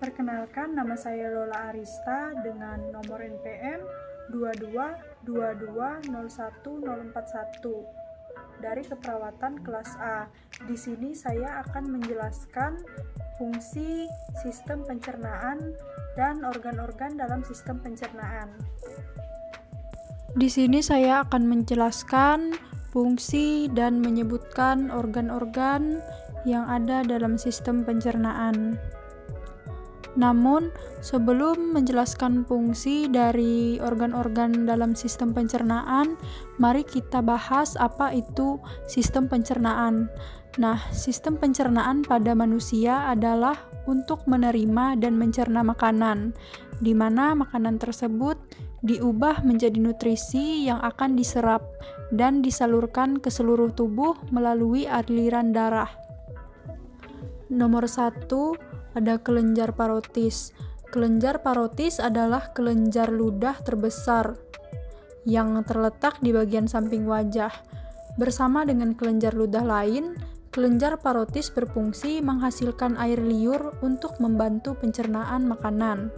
Perkenalkan, nama saya Lola Arista dengan nomor NPM 2222014041 dari keperawatan kelas A. Di sini saya akan menjelaskan fungsi sistem pencernaan dan organ-organ dalam sistem pencernaan. Di sini saya akan menjelaskan fungsi dan menyebutkan organ-organ yang ada dalam sistem pencernaan. Namun, sebelum menjelaskan fungsi dari organ-organ dalam sistem pencernaan, mari kita bahas apa itu sistem pencernaan. Nah, sistem pencernaan pada manusia adalah untuk menerima dan mencerna makanan, di mana makanan tersebut diubah menjadi nutrisi yang akan diserap dan disalurkan ke seluruh tubuh melalui aliran darah. Nomor 1, ada kelenjar parotis. Kelenjar parotis adalah kelenjar ludah terbesar yang terletak di bagian samping wajah. Bersama dengan kelenjar ludah lain, kelenjar parotis berfungsi menghasilkan air liur untuk membantu pencernaan makanan.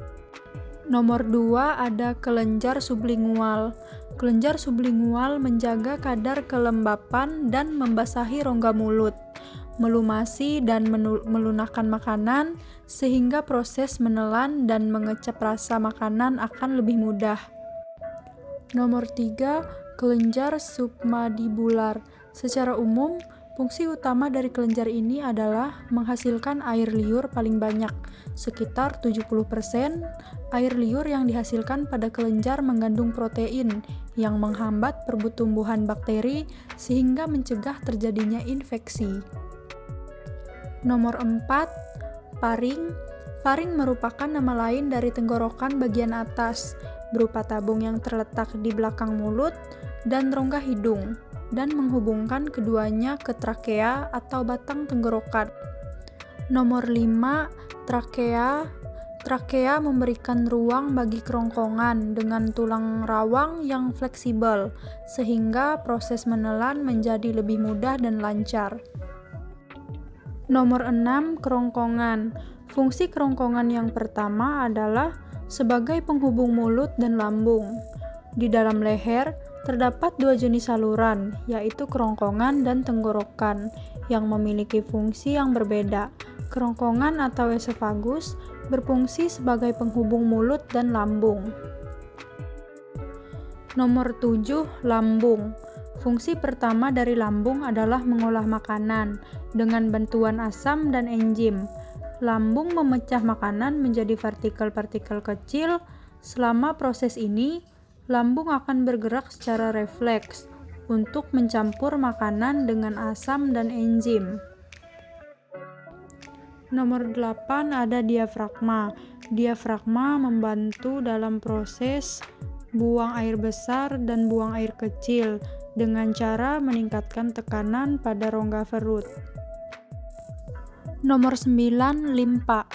Nomor 2, ada kelenjar sublingual. Kelenjar sublingual menjaga kadar kelembapan dan membasahi rongga mulut, melumasi dan melunakkan makanan, sehingga proses menelan dan mengecap rasa makanan akan lebih mudah. Nomor 3, kelenjar submandibular. Secara umum, fungsi utama dari kelenjar ini adalah menghasilkan air liur paling banyak, sekitar 70%. Air liur yang dihasilkan pada kelenjar mengandung protein yang menghambat pertumbuhan bakteri sehingga mencegah terjadinya infeksi. Nomor 4, faring. Faring merupakan nama lain dari tenggorokan bagian atas, berupa tabung yang terletak di belakang mulut dan rongga hidung, dan menghubungkan keduanya ke trakea atau batang tenggorokan. Nomor 5, trakea. Trakea memberikan ruang bagi kerongkongan dengan tulang rawang yang fleksibel, sehingga proses menelan menjadi lebih mudah dan lancar. Nomor 6, kerongkongan. Fungsi kerongkongan yang pertama adalah sebagai penghubung mulut dan lambung. Di dalam leher, terdapat dua jenis saluran, yaitu kerongkongan dan tenggorokan, yang memiliki fungsi yang berbeda. Kerongkongan atau esofagus berfungsi sebagai penghubung mulut dan lambung. Nomor 7, lambung. Fungsi pertama dari lambung adalah mengolah makanan dengan bantuan asam dan enzim. Lambung memecah makanan menjadi partikel-partikel kecil. Selama proses ini, lambung akan bergerak secara refleks untuk mencampur makanan dengan asam dan enzim. Nomor 8, ada diafragma. Diafragma membantu dalam proses buang air besar dan buang air kecil dengan cara meningkatkan tekanan pada rongga perut. Nomor 9, limpa.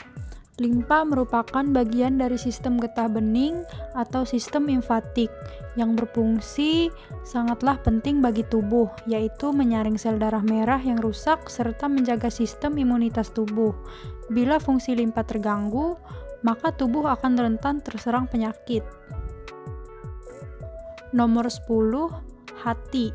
Limpa merupakan bagian dari sistem getah bening atau sistem limfatik yang berfungsi sangatlah penting bagi tubuh, yaitu menyaring sel darah merah yang rusak serta menjaga sistem imunitas tubuh. Bila fungsi limpa terganggu, maka tubuh akan rentan terserang penyakit. Nomor 10, hati.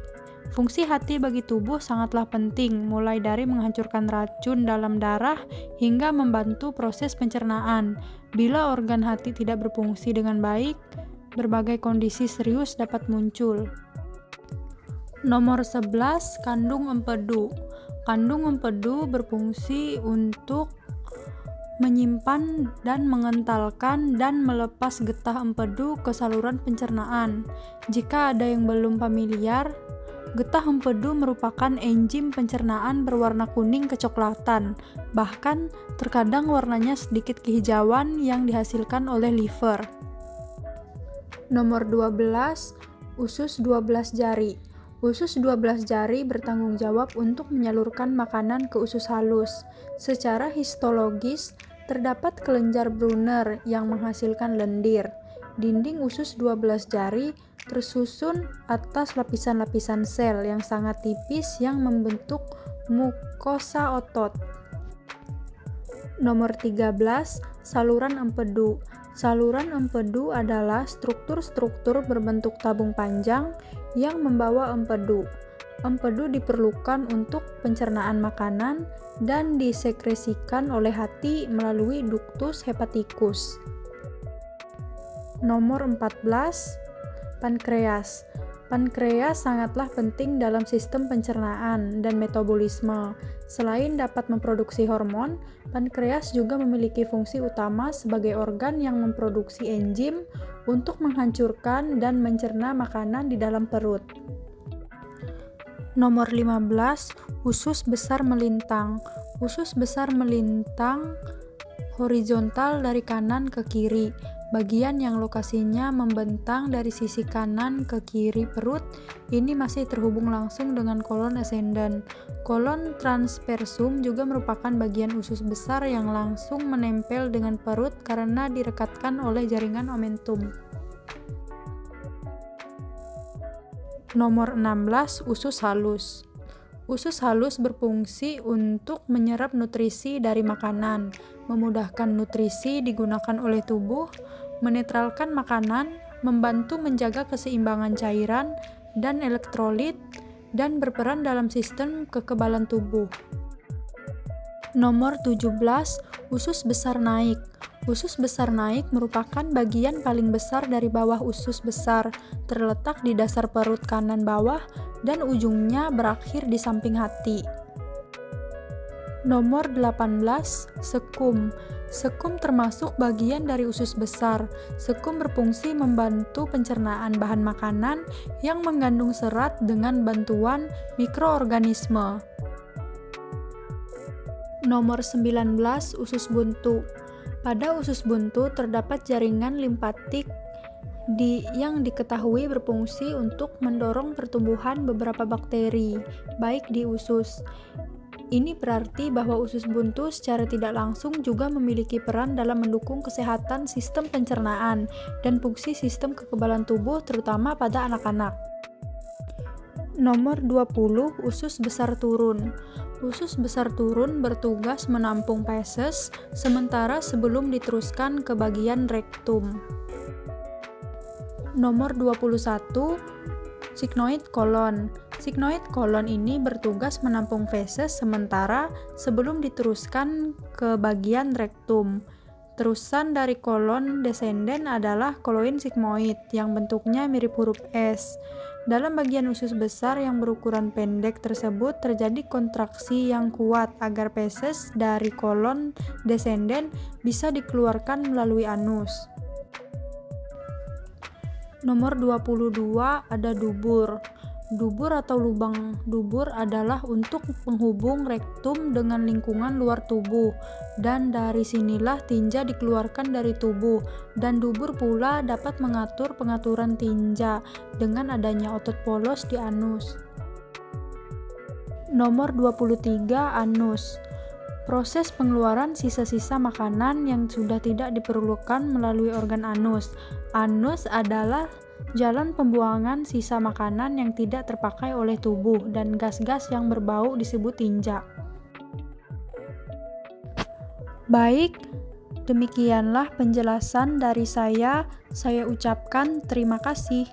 Fungsi hati bagi tubuh sangatlah penting, mulai dari menghancurkan racun dalam darah hingga membantu proses pencernaan. Bila organ hati tidak berfungsi dengan baik, berbagai kondisi serius dapat muncul. Nomor 11, kandung empedu. Kandung empedu berfungsi untuk menyimpan dan mengentalkan dan melepas getah empedu ke saluran pencernaan. Jika ada yang belum familiar, getah empedu merupakan enzim pencernaan berwarna kuning kecoklatan, bahkan terkadang warnanya sedikit kehijauan yang dihasilkan oleh liver. Nomor 12, usus 12 jari. Usus 12 jari bertanggung jawab untuk menyalurkan makanan ke usus halus. Secara histologis, terdapat kelenjar Brunner yang menghasilkan lendir. Dinding usus 12 jari tersusun atas lapisan-lapisan sel yang sangat tipis yang membentuk mukosa otot. Nomor 13, saluran empedu. Saluran empedu adalah struktur-struktur berbentuk tabung panjang yang membawa empedu. Empedu diperlukan untuk pencernaan makanan dan disekresikan oleh hati melalui duktus hepatikus. Nomor 14, pankreas. Pankreas sangatlah penting dalam sistem pencernaan dan metabolisme. Selain dapat memproduksi hormon, pankreas juga memiliki fungsi utama sebagai organ yang memproduksi enzim untuk menghancurkan dan mencerna makanan di dalam perut. Nomor 15, usus besar melintang. Usus besar melintang horizontal dari kanan ke kiri. Bagian yang lokasinya membentang dari sisi kanan ke kiri perut ini masih terhubung langsung dengan kolon ascendens. Kolon transversum juga merupakan bagian usus besar yang langsung menempel dengan perut karena direkatkan oleh jaringan omentum. Nomor 16, usus halus. Usus halus berfungsi untuk menyerap nutrisi dari makanan, memudahkan nutrisi digunakan oleh tubuh, menetralkan makanan, membantu menjaga keseimbangan cairan dan elektrolit, dan berperan dalam sistem kekebalan tubuh. Nomor 17, usus besar naik. Usus besar naik merupakan bagian paling besar dari bawah usus besar, terletak di dasar perut kanan bawah dan ujungnya berakhir di samping hati. Nomor 18, sekum. Sekum termasuk bagian dari usus besar. Sekum berfungsi membantu pencernaan bahan makanan yang mengandung serat dengan bantuan mikroorganisme. Nomor 19, usus buntu. Pada usus buntu terdapat jaringan limfatik yang diketahui berfungsi untuk mendorong pertumbuhan beberapa bakteri, baik di usus. Ini berarti bahwa usus buntu secara tidak langsung juga memiliki peran dalam mendukung kesehatan sistem pencernaan dan fungsi sistem kekebalan tubuh terutama pada anak-anak. Nomor 20, usus besar turun. Usus besar turun bertugas menampung feses sementara sebelum diteruskan ke bagian rektum. Nomor 21, sigmoid kolon. Sigmoid kolon ini bertugas menampung feses sementara sebelum diteruskan ke bagian rektum. Terusan dari kolon descendens adalah koloid sigmoid yang bentuknya mirip huruf S. Dalam bagian usus besar yang berukuran pendek tersebut terjadi kontraksi yang kuat agar feses dari kolon descendens bisa dikeluarkan melalui anus. Nomor 22 ada dubur. Dubur atau lubang dubur adalah untuk penghubung rektum dengan lingkungan luar tubuh, dan dari sinilah tinja dikeluarkan dari tubuh, dan dubur pula dapat mengatur pengaturan tinja dengan adanya otot polos di anus. Nomor 23, anus. Proses pengeluaran sisa-sisa makanan yang sudah tidak diperlukan melalui organ anus. Anus adalah jalan pembuangan sisa makanan yang tidak terpakai oleh tubuh dan gas-gas yang berbau disebut tinja. Baik, demikianlah penjelasan dari saya. Saya ucapkan terima kasih.